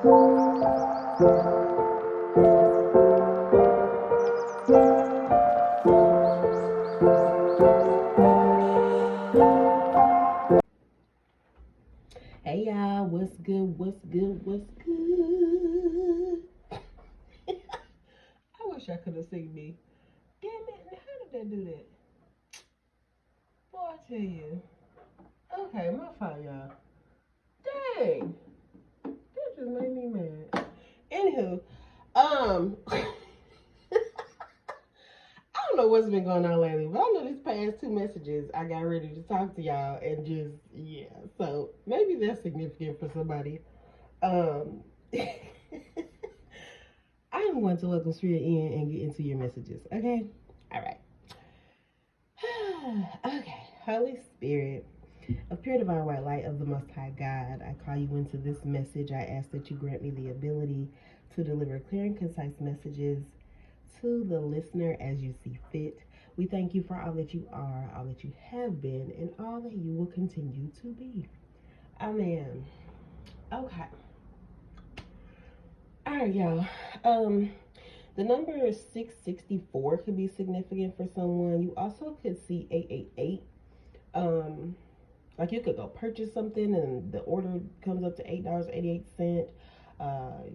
Hey y'all, what's good? What's good? What's good? I wish I could have seen me. Damn it, how did that do that? Boy, I tell you. Okay, my fault, y'all. Dang, that just made me mad. Anywho, I don't know what's been going on lately, but I know these past two messages I got ready to talk to y'all and just, yeah. So maybe that's significant for somebody. Um, I am going to welcome Spirit in and get into your messages, okay? All right. Okay, Holy Spirit, of pure divine white light of the Most High God, I call you into this message. I ask that you grant me the ability to deliver clear and concise messages to the listener as you see fit. We thank you for all that you are, all that you have been, and all that you will continue to be. Amen. Okay. All right, y'all. The number 664 could be significant for someone. You also could see 888. Like you could go purchase something and the order comes up to $8.88.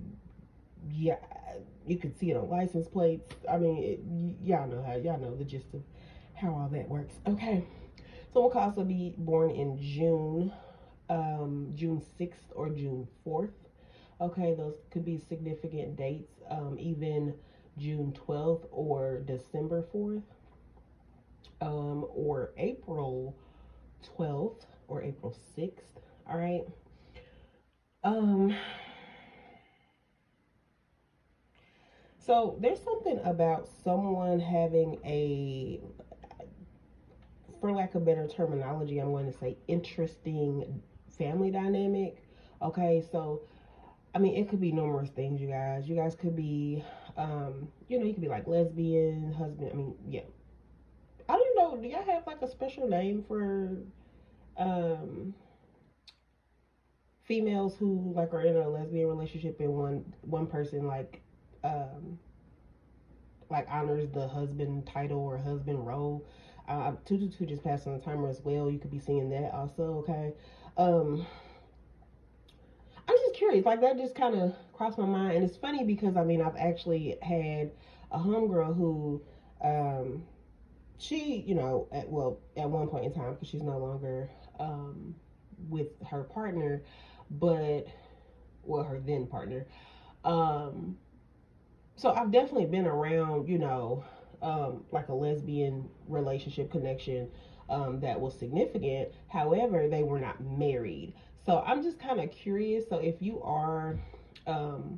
Yeah, you could see it on license plates. I mean, y'all know the gist of how all that works. Okay, someone could also be born in June, June 6th or June 4th. Okay, those could be significant dates. Even June 12th or December 4th, or April 12th or April 6th. All right. Um, so there's something about someone having a, for lack of better terminology, I'm going to say interesting family dynamic. Okay, so I mean, it could be numerous things, you guys. You guys could be, you could be like lesbian, husband. I mean, yeah. I don't know. Do y'all have like a special name for um, females who like are in a lesbian relationship and one person like honors the husband title or husband role? 222 just passed on the timer as well. You could be seeing that also. Okay. Um, I'm just curious, like that just kind of crossed my mind, and it's funny because I mean I've actually had a homegirl who, she, at one point in time, because she's no longer with her partner, but well, her then partner. Um, so I've definitely been around, like a lesbian relationship connection that was significant. However, they were not married. So I'm just kind of curious. So if you are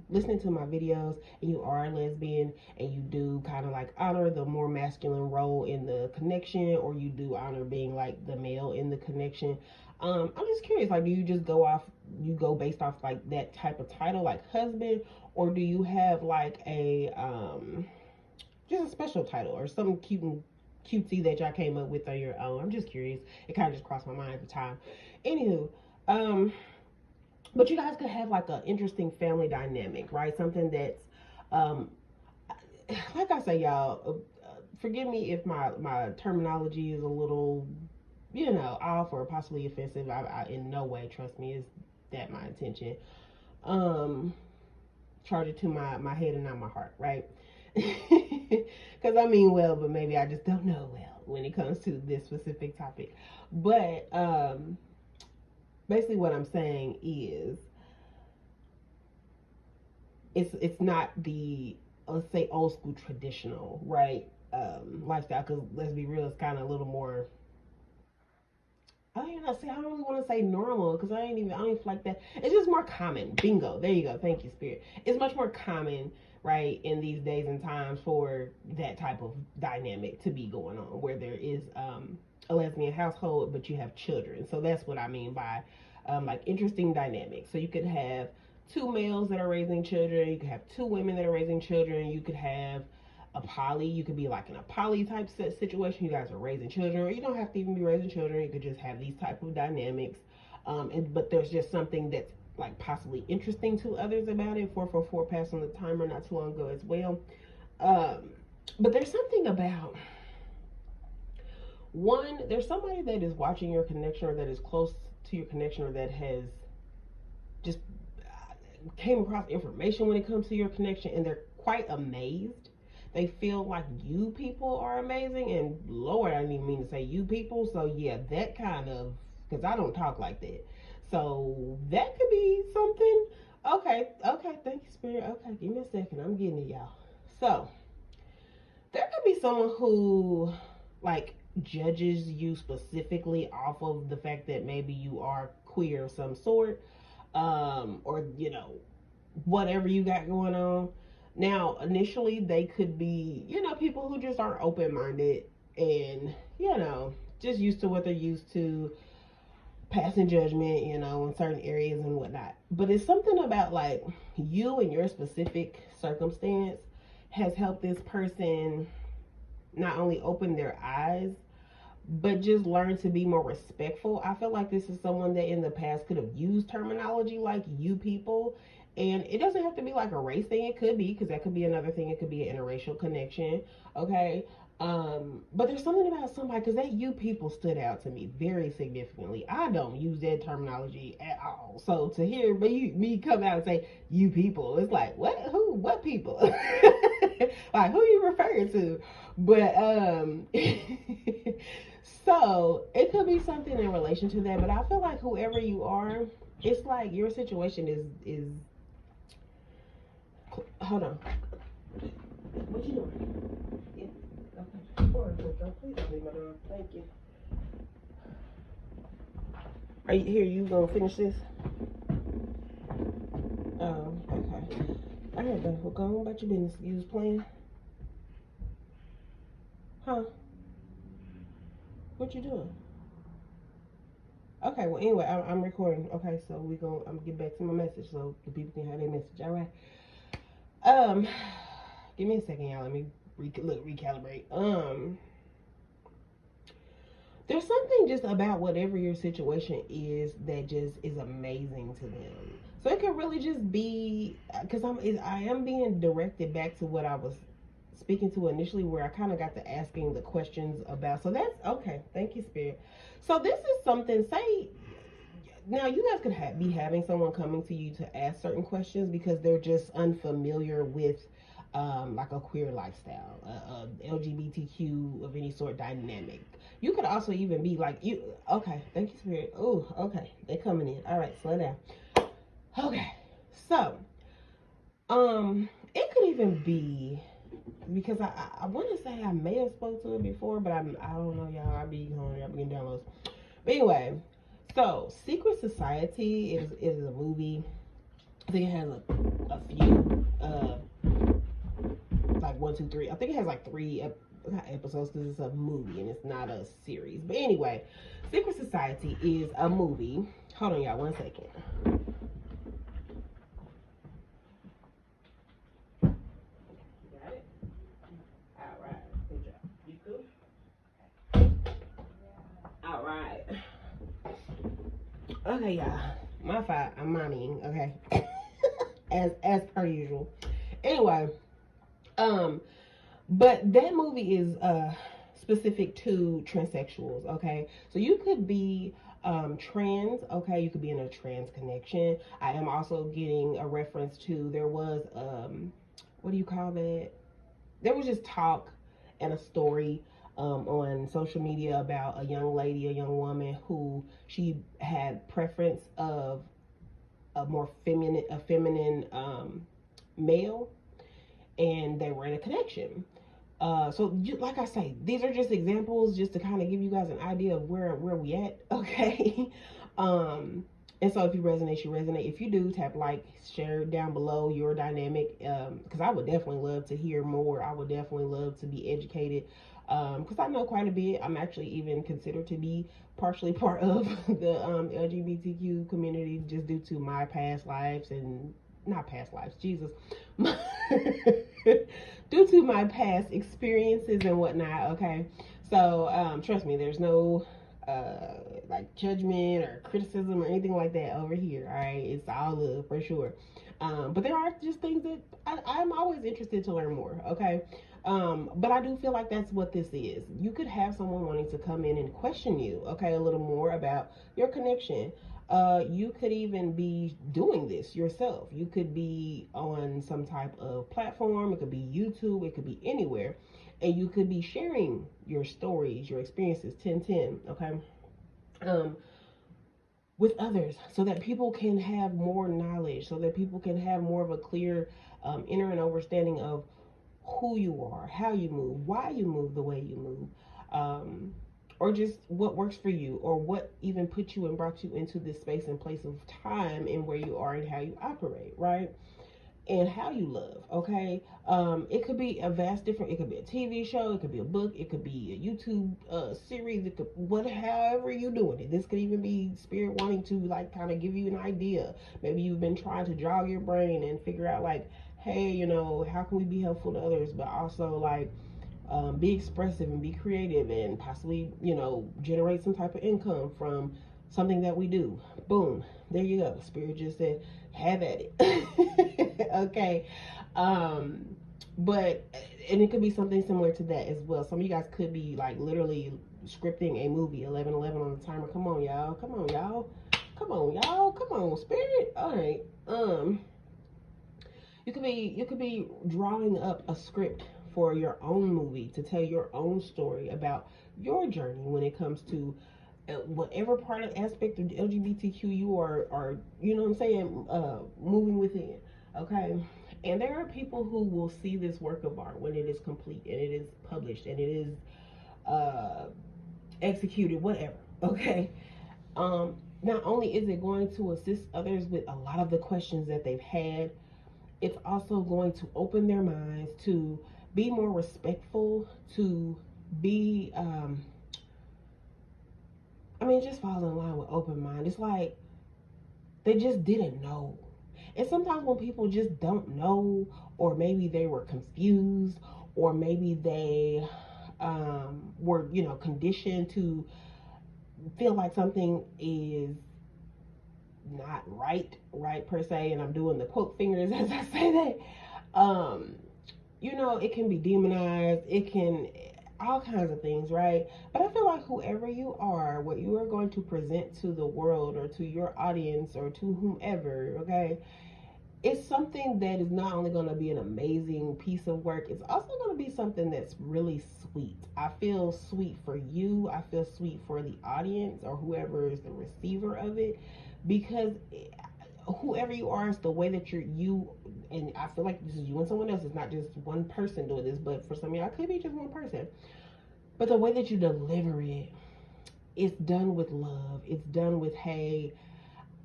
listening to my videos and you are a lesbian and you do kind of like honor the more masculine role in the connection, or you do honor being like the male in the connection, I'm just curious, like, do you just you go based off like that type of title, like husband, or do you have like a just a special title or something cutesy that y'all came up with on your own? I'm just curious. It kind of just crossed my mind at the time. Anywho, but you guys could have like an interesting family dynamic, right? Something that's um, like I say, y'all. Forgive me if my terminology is a little, off or possibly offensive. I in no way, trust me, is that my intention. Um, Charge it to my head and not my heart, right? Because I mean well, but maybe I just don't know well when it comes to this specific topic. But basically, what I'm saying is, it's not the, let's say, old school traditional, right, lifestyle. Because let's be real, it's kind of a little more. I don't really want to say normal because I don't even feel like that. It's just more common. Bingo. There you go. Thank you, Spirit. It's much more common, right, in these days and times for that type of dynamic to be going on where there is a lesbian household, but you have children. So that's what I mean by like interesting dynamics. So you could have two males that are raising children. You could have two women that are raising children. You could have a poly. You could be like in a poly type situation. You guys are raising children, or you don't have to even be raising children. You could just have these type of dynamics. But there's just something that's like possibly interesting to others about it. 444 passed on the timer not too long ago as well. But there's something about one, there's somebody that is watching your connection or that is close to your connection or that has just came across information when it comes to your connection, and they're quite amazed. They feel like you people are amazing, and Lord, I didn't even mean to say you people. So yeah, that kind of, because I don't talk like that. So that could be something. Okay, okay, thank you, Spirit. Okay, give me a second. I'm getting it, y'all. So there could be someone who like judges you specifically off of the fact that maybe you are queer of some sort, or whatever you got going on. Now, initially, they could be, people who just aren't open minded and, just used to what they're used to, passing judgment, in certain areas and whatnot. But it's something about like you and your specific circumstance has helped this person not only open their eyes, but just learn to be more respectful. I feel like this is someone that in the past could have used terminology like you people. And it doesn't have to be like a race thing. It could be, because that could be another thing. It could be an interracial connection. Okay. But there's something about somebody, because that you people stood out to me very significantly. I don't use that terminology at all. So to hear me come out and say you people, it's like, what? Who? What people? Like, who are you referring to? But so it could be something in relation to that. But I feel like whoever you are, it's like your situation is hold on. What you doing? Yeah. Okay. Please don't leave my door. Thank you. Are you here? You gonna finish this? Oh, okay. All right, then. Well, go on about your business. You was playing? Huh? What you doing? Okay. Well, anyway, I'm recording. Okay, so I'm gonna get back to my message so the people can have their message. All right. Give me a second, y'all. Let me recalibrate. There's something just about whatever your situation is that just is amazing to them. So it could really just be, because I am being directed back to what I was speaking to initially, where I kind of got to asking the questions about. So that's okay. Thank you, Spirit. So this is something. Say now you guys could be having someone coming to you to ask certain questions because they're just unfamiliar with like a queer lifestyle, LGBTQ of any sort dynamic. You could also even be like, okay, thank you, Spirit. Oh, okay, they're coming in. All right, slow down. Okay, so it could even be, because I want to say I may have spoke to it before, but I don't know, y'all. I be getting downloads. But anyway, so Secret Society is a movie. I think it has a few, like 1, 2, 3. I think it has like 3 episodes because it's a movie and it's not a series. But anyway, Secret Society is a movie. Hold on, y'all, 1 second. Got it? All right. Good job. You cool? All right. Okay, y'all. My fault. I'm mommying. Okay. as per usual. Anyway, but that movie is specific to transsexuals. Okay, so you could be trans. Okay, you could be in a trans connection. I am also getting a reference to, there was what do you call that? There was just talk and a story on social media about a young woman who she had preference of a more feminine male, and they were in a connection. So like I say, these are just examples just to kind of give you guys an idea of where we at. Okay. And so if you resonate, you resonate. If you do, tap like, share down below your dynamic, because I would definitely love to hear more. I would definitely love to be educated, because I know quite a bit. I'm actually even considered to be partially part of the LGBTQ community, just due to my past lives, and not past lives, Jesus, due to my past experiences and whatnot. Okay, so trust me, there's no like judgment or criticism or anything like that over here. All right, it's all love for sure. But there are just things that I'm always interested to learn more. Okay. But I do feel like that's what this is. You could have someone wanting to come in and question you, okay, a little more about your connection. You could even be doing this yourself. You could be on some type of platform. It could be YouTube. It could be anywhere. And you could be sharing your stories, your experiences, 1010, okay, um, with others so that people can have more knowledge, so that people can have more of a clear inner and understanding of who you are, how you move, why you move the way you move, um, or just what works for you, or what even put you and brought you into this space and place of time and where you are and how you operate, right? And how you love, okay? It could be a vast different, it could be a TV show, it could be a book, it could be a YouTube series, it could, however you doing it. This could even be spirit wanting to like kind of give you an idea. Maybe you've been trying to jog your brain and figure out like, hey, how can we be helpful to others, but also like be expressive and be creative and possibly, generate some type of income from something that we do. Boom, there you go. Spirit just said, have at it. Okay. Um, but, and it could be something similar to that as well. Some of you guys could be like literally scripting a movie, 11:11 on the timer. Come on, y'all. Come on, y'all. Come on, y'all. Come on, spirit. All right. You could be drawing up a script for your own movie to tell your own story about your journey when it comes to whatever part of aspect of LGBTQ you are what I'm saying, moving within. Okay. And there are people who will see this work of art when it is complete and it is published and it is uh, executed, whatever. Okay. Not only is it going to assist others with a lot of the questions that they've had, it's also going to open their minds to be more respectful, to be, just fall in line with open mind. It's like they just didn't know. And sometimes when people just don't know, or maybe they were confused, or maybe they were, conditioned to feel like something is not right per se, and I'm doing the quote fingers as I say that. It can be demonized, it can, all kinds of things, right? But I feel like whoever you are, what you are going to present to the world or to your audience or to whomever, okay, it's something that is not only going to be an amazing piece of work, it's also going to be something that's really sweet. I feel sweet for you, I feel sweet for the audience or whoever is the receiver of it, because whoever you are is the way that you, and I feel like this is you and someone else. It's not just one person doing this, but for some of y'all it could be just one person. But the way that you deliver it, it's done with love. It's done with, hey,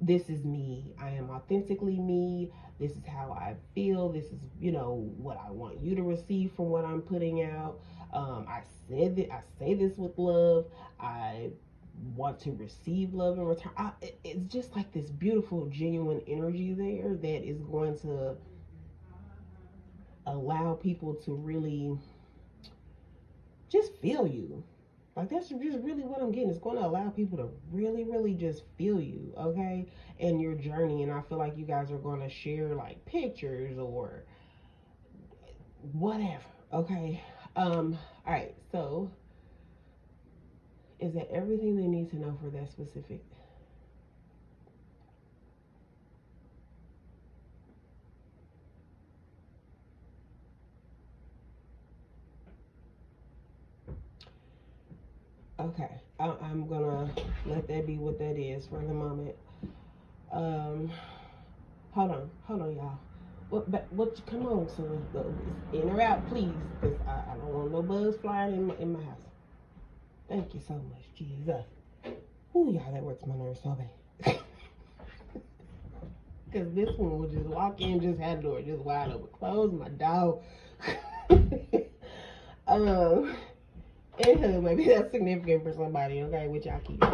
this is me. I am authentically me. This is how I feel. This is, what I want you to receive from what I'm putting out. I said that I say this with love. I want to receive love in return. It's just like this beautiful, genuine energy there that is going to allow people to really just feel you. Like, that's just really what I'm getting. It's going to allow people to really, really just feel you, okay, and your journey. And I feel like you guys are going to share like pictures or whatever, okay. All right. So, is that everything they need to know for that specific? Okay, I'm gonna let that be what that is for the moment. Um, hold on, y'all. What? Come on, son. In or out, please, because I don't want no bugs flying in my house. Thank you so much, Jesus. Ooh, y'all, that works my nerves so bad. Because this one will just walk in, just had the door just wide open, close my dog. um. Anywho, maybe that's significant for somebody, okay, which y'all keep.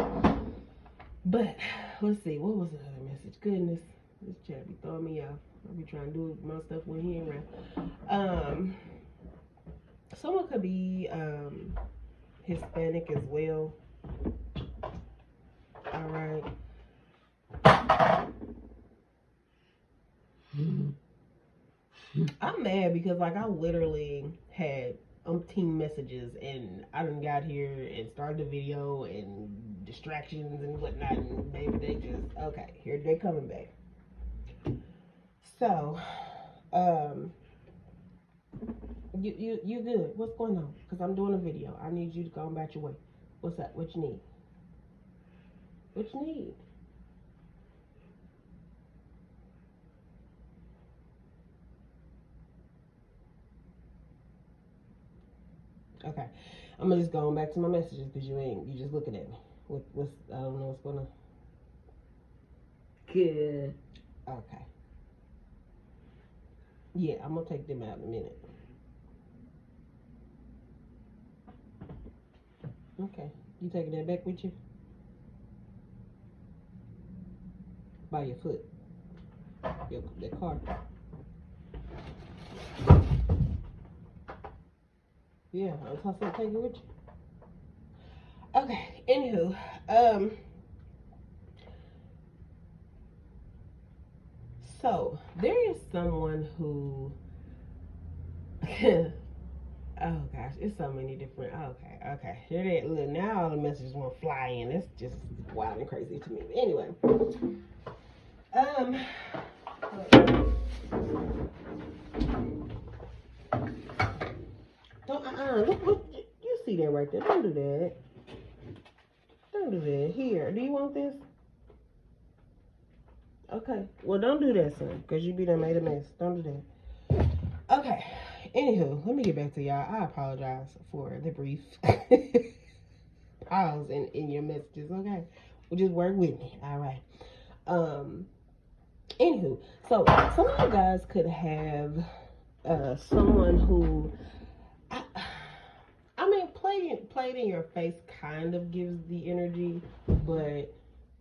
But let's see, what was the other message? Goodness, this chat be throwing me off. I'll be trying to do my stuff when he ain't around. Someone could be Hispanic as well. All right. I'm mad because like I literally had umpteen messages and I done got here and started the video and distractions and whatnot, and maybe they just okay, here they coming back. So, um, you good? What's going on? Because I'm doing a video. I need you to go about your way. What's up? What you need? What you need? Okay, I'm gonna just go back to my messages because you just looking at me. What's I don't know what's going on. Good. Okay. Yeah, I'm gonna take them out in a minute. Okay. You taking that back with you? By your foot. That car. Yeah, I was hustling take it with you. Okay. Anywho, so there is someone who oh gosh, it's so many different. Okay. Here they look. Now all the messages want to fly in. It's just wild and crazy to me. But anyway, um, don't look. You see that right there? Don't do that. Don't do that. Here, do you want this? Okay. Well, don't do that, son, because you be done made a mess. Don't do that. Okay. Anywho, let me get back to y'all. I apologize for the brief pause in your messages. Okay, well, just work with me. All right. Anywho, so some of you guys could have someone who, I mean, played in your face kind of gives the energy, but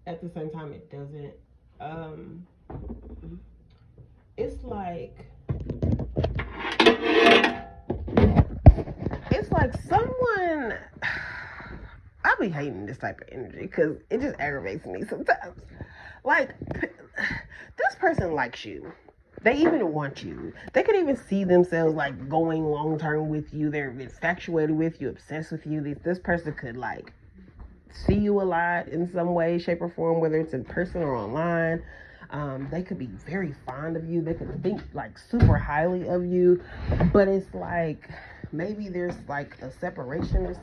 at the same time, it doesn't. It's like someone. I be hating this type of energy because it just aggravates me sometimes. Like, this person likes you. They even want you. They could even see themselves like going long term with you. They're infatuated with you, obsessed with you. This person could like see you a lot in some way, shape, or form, whether it's in person or online. They could be very fond of you. They could think like super highly of you, but it's like maybe there's like a separation or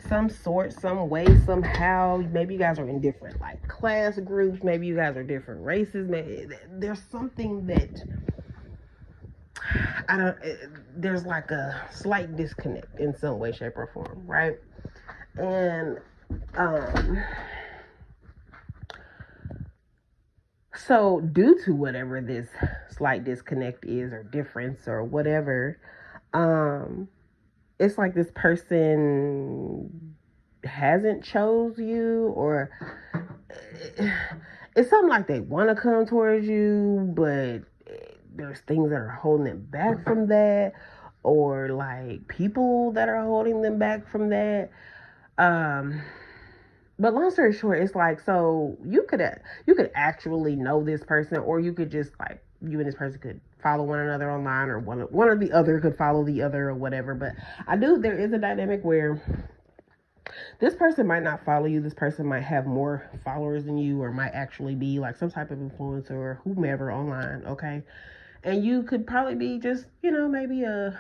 some sort, some way, somehow. Maybe you guys are in different like class groups. Maybe you guys are different races. Maybe there's something that I don't. There's like a slight disconnect in some way, shape, or form, right? And so due to whatever this slight disconnect is, or difference, or whatever, it's like this person hasn't chose you, or it's something like they want to come towards you, but there's things that are holding them back from that, or like people that are holding them back from that. But long story short, it's like, so you could actually know this person, or you could just like, you and this person could follow one another online, or one or the other could follow the other, or whatever. But there is a dynamic where this person might not follow you. This person might have more followers than you, or might actually be like some type of influencer or whomever online. Okay. And you could probably be just, maybe I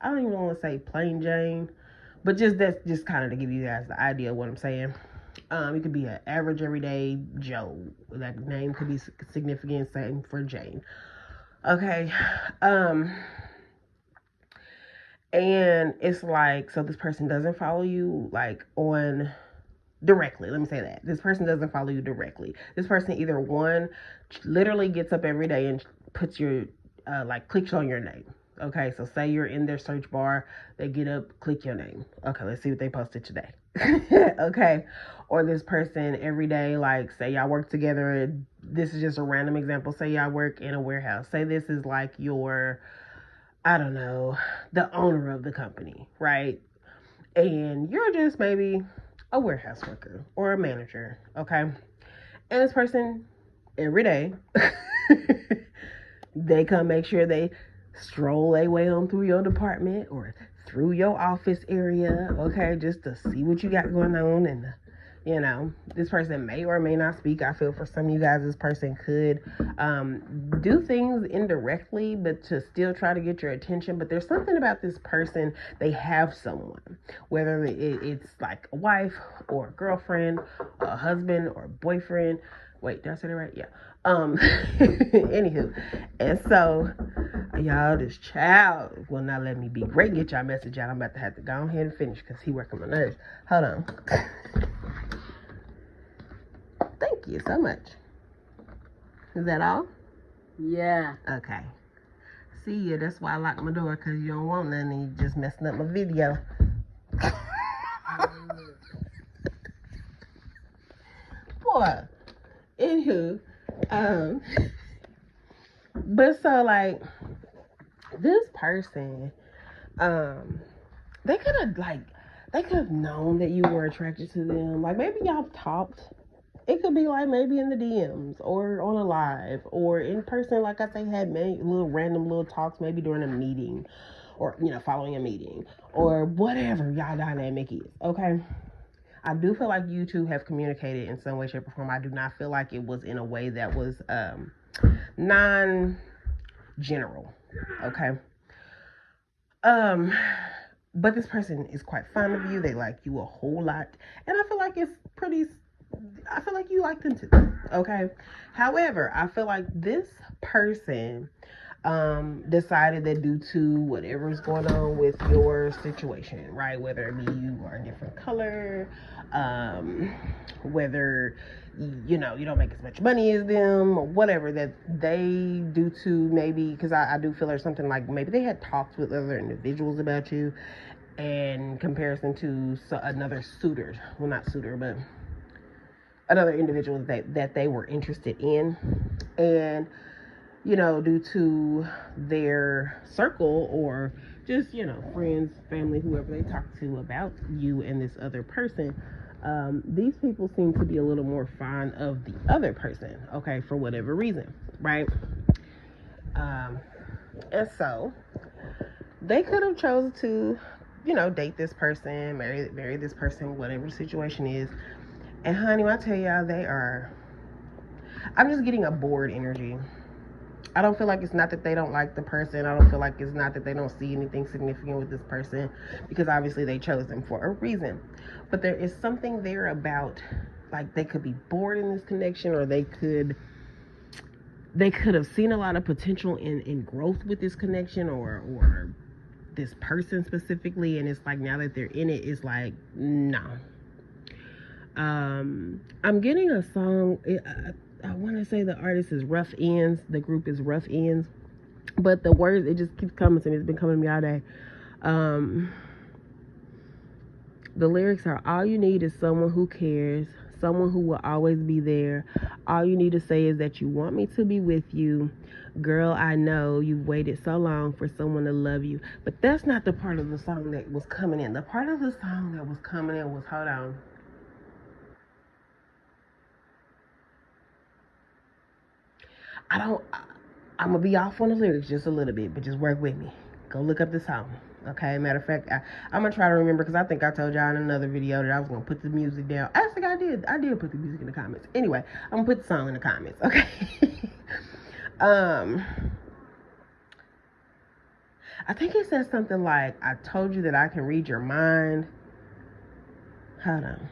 don't even want to say plain Jane, but that's just kind of to give you guys the idea of what I'm saying. It could be an average everyday Joe. That name could be significant. Same for Jane. Okay. And it's like, so this person doesn't follow you like on directly. Let me say that. This person doesn't follow you directly. This person either one literally gets up every day and puts your like clicks on your name. Okay, so say you're in their search bar, they get up, click your name. Okay, let's see what they posted today. Okay, or this person every day, like say y'all work together. This is just a random example. Say y'all work in a warehouse. Say this is like your, I don't know, the owner of the company, right? And you're just maybe a warehouse worker or a manager, okay? And this person, every day, they come make sure they stroll their way on through your department or through your office area, okay, just to see what you got going on. And this person may or may not speak. I feel for some of you guys, this person could do things indirectly, but to still try to get your attention. But there's something about this person. They have someone, whether it's like a wife or a girlfriend, a husband or a boyfriend. Wait, did I say that right? Yeah. Anywho, and so y'all, this child will not let me be great. Get y'all message out. I'm about to have to go ahead and finish because he working my nerves. Hold on. Thank you so much. Is that all? Yeah. Okay. See ya. That's why I locked my door, because you don't want nothing and you just messing up my video. Boy. Anywho. But so like this person, they could have known that you were attracted to them. Like maybe y'all talked. It could be like maybe in the DMs or on a live or in person. Like I say, had many little random little talks, maybe during a meeting or, following a meeting or whatever y'all dynamic is. Okay. I do feel like you two have communicated in some way, shape, or form. I do not feel like it was in a way that was non-general. Okay. But this person is quite fond of you. They like you a whole lot. And I feel like I feel like you like them too. Okay. However, I feel like this person decided that due to whatever's going on with your situation, right? Whether it be you are a different color, whether you don't make as much money as them or whatever, that they do to maybe, because I do feel there's something like maybe they had talked with other individuals about you in comparison to another suitor, well, not suitor, but another individual that they were interested in, and due to their circle or just friends, family, whoever they talk to about you and this other person, these people seem to be a little more fond of the other person, okay, for whatever reason, right? And so they could have chosen to date this person, marry this person, whatever the situation is. And honey, when I tell y'all, I'm just getting a bored energy. I don't feel like it's not that they don't like the person. I don't feel like it's not that they don't see anything significant with this person, because obviously they chose them for a reason. But there is something there about, like, they could be bored in this connection, or they could have seen a lot of potential in growth with this connection or this person specifically, and it's like now that they're in it, it's like, no. I'm getting a song. I want to say the artist is Rough Ends. The group is Rough Ends. But the words, it just keeps coming to me. It's been coming to me all day. The lyrics are, all you need is someone who cares, someone who will always be there. All you need to say is that you want me to be with you. Girl, I know you've waited so long for someone to love you. But that's not the part of the song that was coming in. The part of the song that was coming in was, hold on. I'm gonna be off on the lyrics just a little bit, but just work with me. Go look up the song, okay? Matter of fact, I'm gonna try to remember, because I think I told y'all in another video that I was gonna put the music down. I think I did put the music in the comments. Anyway, I'm gonna put the song in the comments, okay? I think it says something like, I told you that I can read your mind. Hold on.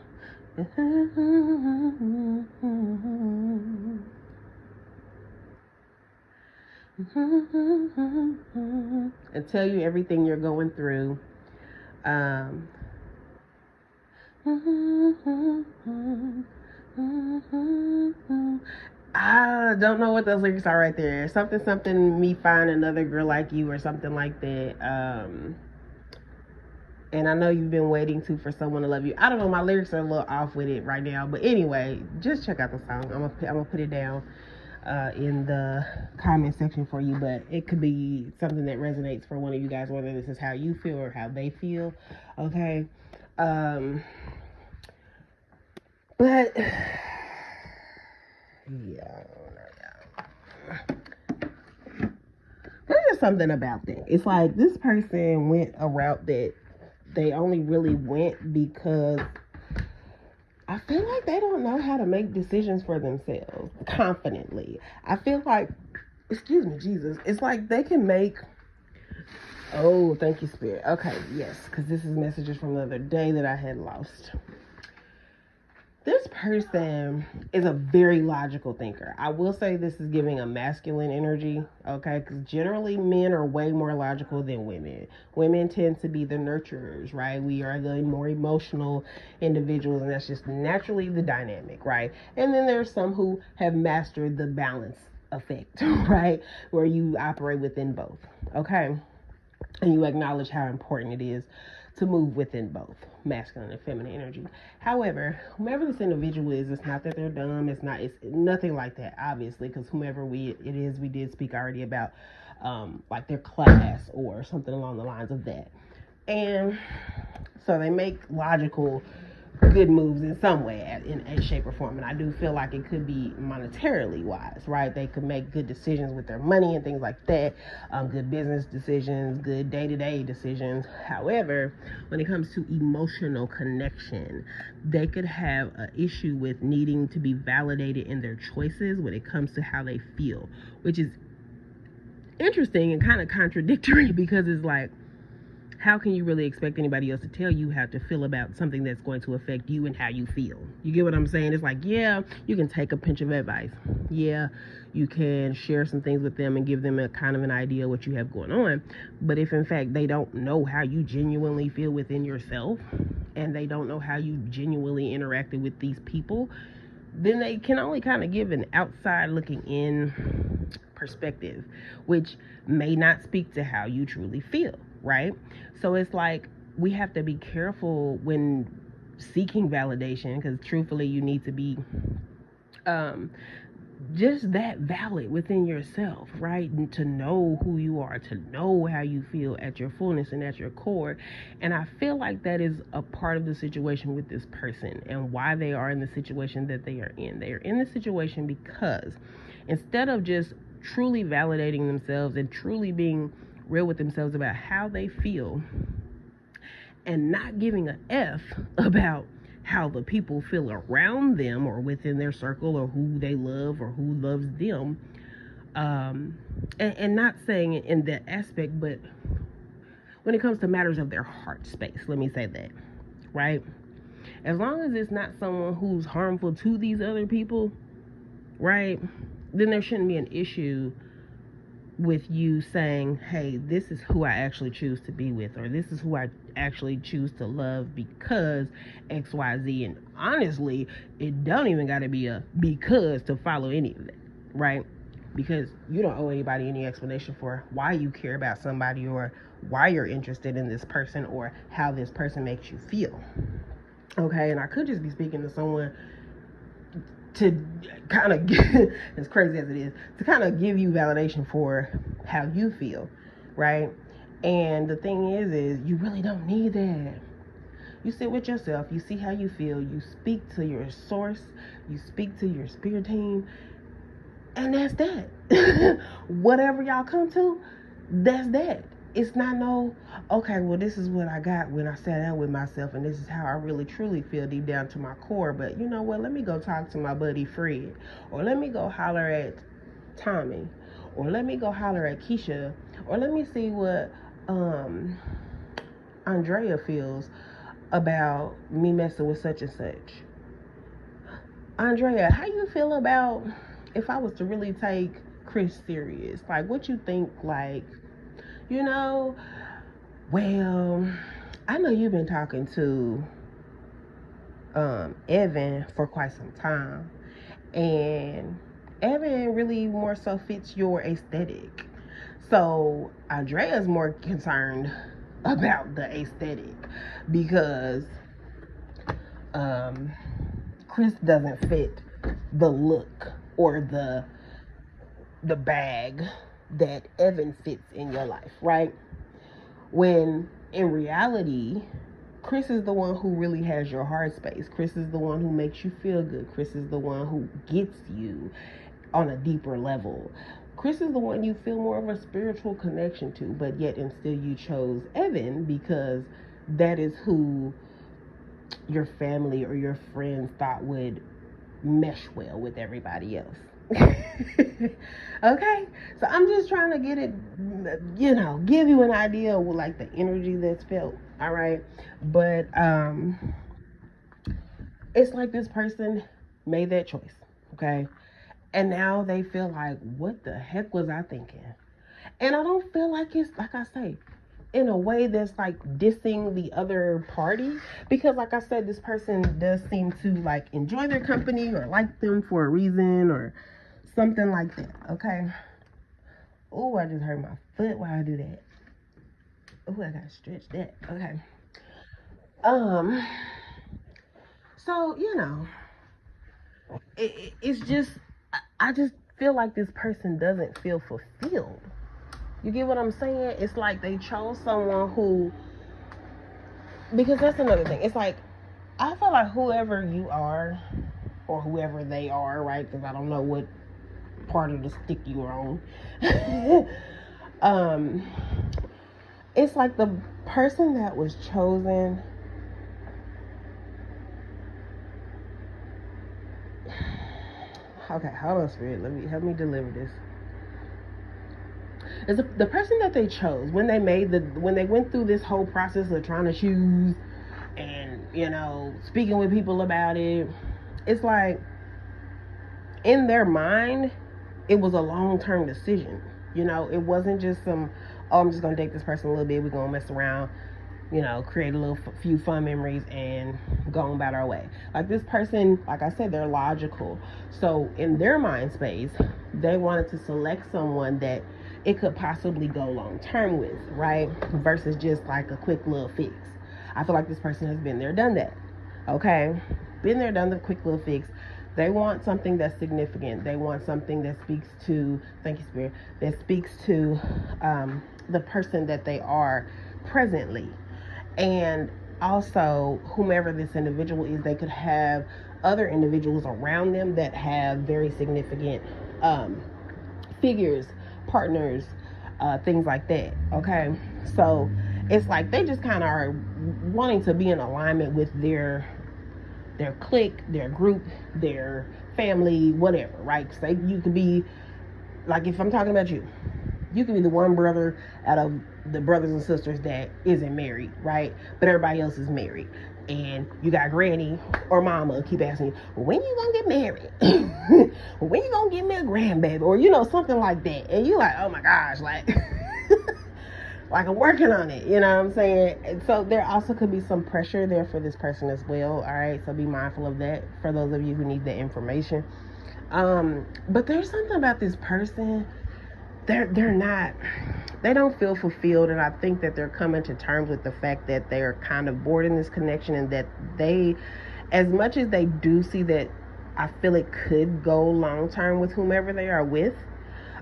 And tell you everything you're going through. I don't know what those lyrics are right there. Something, me find another girl like you, or something like that. And I know you've been waiting for someone to love you. I don't know, my lyrics are a little off with it right now, but anyway, just check out the song. I'm gonna put it down in the comment section for you, but it could be something that resonates for one of you guys, whether this is how you feel or how they feel, okay? But yeah, there's just something about that. It's like this person went a route that they only really went because I feel like they don't know how to make decisions for themselves confidently. I feel like, excuse me, Jesus, it's like they can make, oh, thank you, Spirit. Okay, yes, because this is messages from the other day that I had lost. This person is a very logical thinker. I will say this is giving a masculine energy, okay? Because generally men are way more logical than women. Women tend to be the nurturers, right? We are the more emotional individuals, and that's just naturally the dynamic, right? And then there's some who have mastered the balance effect, right? Where you operate within both, okay? And you acknowledge how important it is to move within both masculine and feminine energy. However, whomever this individual is, it's not that they're dumb. It's nothing like that, obviously, because whomever it is, we did speak already about like their class or something along the lines of that. And so they make logical good moves in some way, in a shape or form. And I do feel like it could be monetarily wise, right? They could make good decisions with their money and things like that, good business decisions, good day-to-day decisions. However, when it comes to emotional connection, they could have an issue with needing to be validated in their choices when it comes to how they feel, which is interesting and kind of contradictory because it's like, how can you really expect anybody else to tell you how to feel about something that's going to affect you and how you feel? You get what I'm saying? It's like, yeah, you can take a pinch of advice. Yeah, you can share some things with them and give them a kind of an idea of what you have going on. But if in fact they don't know how you genuinely feel within yourself, and they don't know how you genuinely interacted with these people, then they can only kind of give an outside looking in perspective, which may not speak to how you truly feel, right? So it's like we have to be careful when seeking validation, because truthfully you need to be just that valid within yourself, right? And to know who you are, to know how you feel at your fullness and at your core. And I feel like that is a part of the situation with this person and why they are in the situation that they are in. They are in the situation because instead of just truly validating themselves and truly being real with themselves about how they feel and not giving a F about how the people feel around them or within their circle or who they love or who loves them, and not saying it in that aspect, but when it comes to matters of their heart space, let me say that, right? As long as it's not someone who's harmful to these other people, right, then there shouldn't be an issue with you saying, hey, this is who I actually choose to be with, or this is who I actually choose to love because XYZ. And honestly, it don't even got to be a because to follow any of that, right? Because you don't owe anybody any explanation for why you care about somebody or why you're interested in this person or how this person makes you feel. Okay, and I could just be speaking to someone to kind of as crazy as it is, to kind of give you validation for how you feel, right? And the thing is you really don't need that. You sit with yourself, you see how you feel, you speak to your source, you speak to your spirit team, and that's that. Whatever y'all come to, that's that. It's not no, okay, well, this is what I got when I sat down with myself, and this is how I really truly feel deep down to my core. But you know what? Let me go talk to my buddy Fred, or let me go holler at Tommy, or let me go holler at Keisha, or let me see what Andrea feels about me messing with such and such. Andrea, how you feel about if I was to really take Chris serious? Like, what you think, like, you know, well, I know you've been talking to Evan for quite some time, and Evan really more so fits your aesthetic. So Andrea's more concerned about the aesthetic because Chris doesn't fit the look or the bag that Evan fits in your life, right? When in reality, Chris is the one who really has your heart space. Chris is the one who makes you feel good. Chris is the one who gets you on a deeper level. Chris is the one you feel more of a spiritual connection to, but yet and still you chose Evan because that is who your family or your friends thought would mesh well with everybody else. Okay, so I'm just trying to get it, give you an idea of like the energy that's felt. All right, but it's like this person made that choice. Okay, and now they feel like, what the heck was I thinking? And I don't feel like it's, like I say, in a way that's like dissing the other party, because like I said, this person does seem to like enjoy their company or like them for a reason or something like that. Okay. Oh, I just hurt my foot while I do that. Oh, I gotta stretch that. Okay. So it's just, I just feel like this person doesn't feel fulfilled. You get what I'm saying? It's like they chose someone who, because that's another thing. It's like, I feel like whoever you are, or whoever they are, right? Because I don't know what part of the stick you are on. It's like the person that was chosen. Okay, hold on, Spirit. Help me deliver this. Is the person that they chose when they went through this whole process of trying to choose and speaking with people about it. It's like in their mind, it was a long-term decision. It wasn't just some, oh, I'm just gonna date this person a little bit. We're gonna mess around. Create a few fun memories and go on about our way. Like this person, like I said, they're logical. So in their mind space, they wanted to select someone that it could possibly go long term with, right? Versus just like a quick little fix. I feel like this person has been there, done that. Okay? Been there, done the quick little fix. They want something that's significant. They want something that speaks to, thank you, Spirit, that speaks to the person that they are presently. And also, whomever this individual is, they could have other individuals around them that have very significant figures, partners, things like that. Okay, so it's like they just kind of are wanting to be in alignment with their clique, their group, their family, whatever, right? So you could be, like, if I'm talking about you could be the one brother out of the brothers and sisters that isn't married, right? But everybody else is married. And you got granny or mama keep asking you, well, when you gonna get married? Well, when you gonna give me a grandbaby? Or, something like that. And you like, oh my gosh, like, like I'm working on it, you know what I'm saying? And so there also could be some pressure there for this person as well, all right? So be mindful of that for those of you who need the information. But there's something about this person, they don't feel fulfilled, and I think that they're coming to terms with the fact that they're kind of bored in this connection, and that they, as much as they do see that, I feel it could go long term with whomever they are with,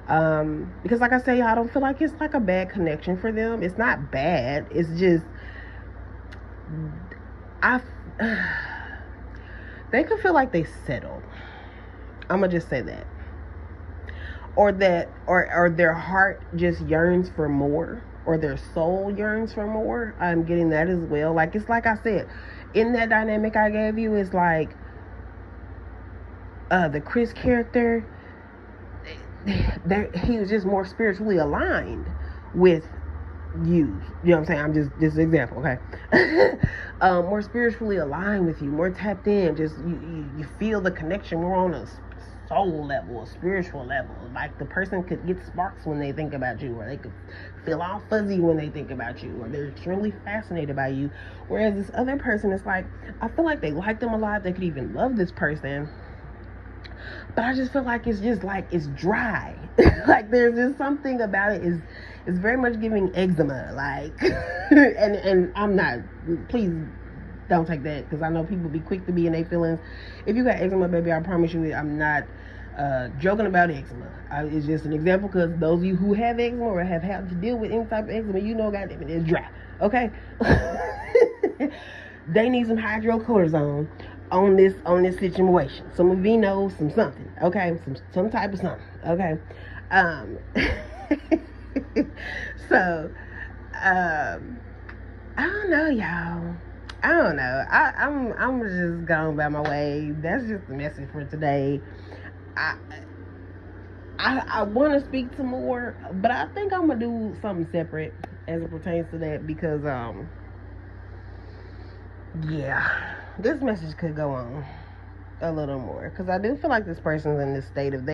because like I say, I don't feel like it's like a bad connection for them. It's not bad, it's just they could feel like they settled. I'm gonna just say that. Or their heart just yearns for more, or their soul yearns for more. I'm getting that as well. Like, it's like I said, in that dynamic I gave you, it's like the Chris character, he was just more spiritually aligned with you. You know what I'm saying? I'm just an example, okay? More spiritually aligned with you, more tapped in. Just you feel the connection more on a soul level, a spiritual level. Like the person could get sparks when they think about you, or they could feel all fuzzy when they think about you, or they're extremely fascinated by you. Whereas this other person is like, I feel like they like them a lot. They could even love this person, but I just feel like it's just like it's dry. Like there's just something about it is very much giving eczema. Like, and I'm not. Please don't take that, because I know people be quick to be in their feelings. If you got eczema, baby, I promise you, I'm not joking about eczema. It's just an example, because those of you who have eczema or have had to deal with any type of eczema, goddamn it, it's dry. Okay. They need some hydrocortisone on this situation. Some vino, some something, okay? Some type of something, okay? Um so I don't know, y'all. I don't know. I'm just going by my way. That's just the message for today. I want to speak to more, but I think I'm gonna do something separate as it pertains to that because yeah, this message could go on a little more because I do feel like this person's in this state of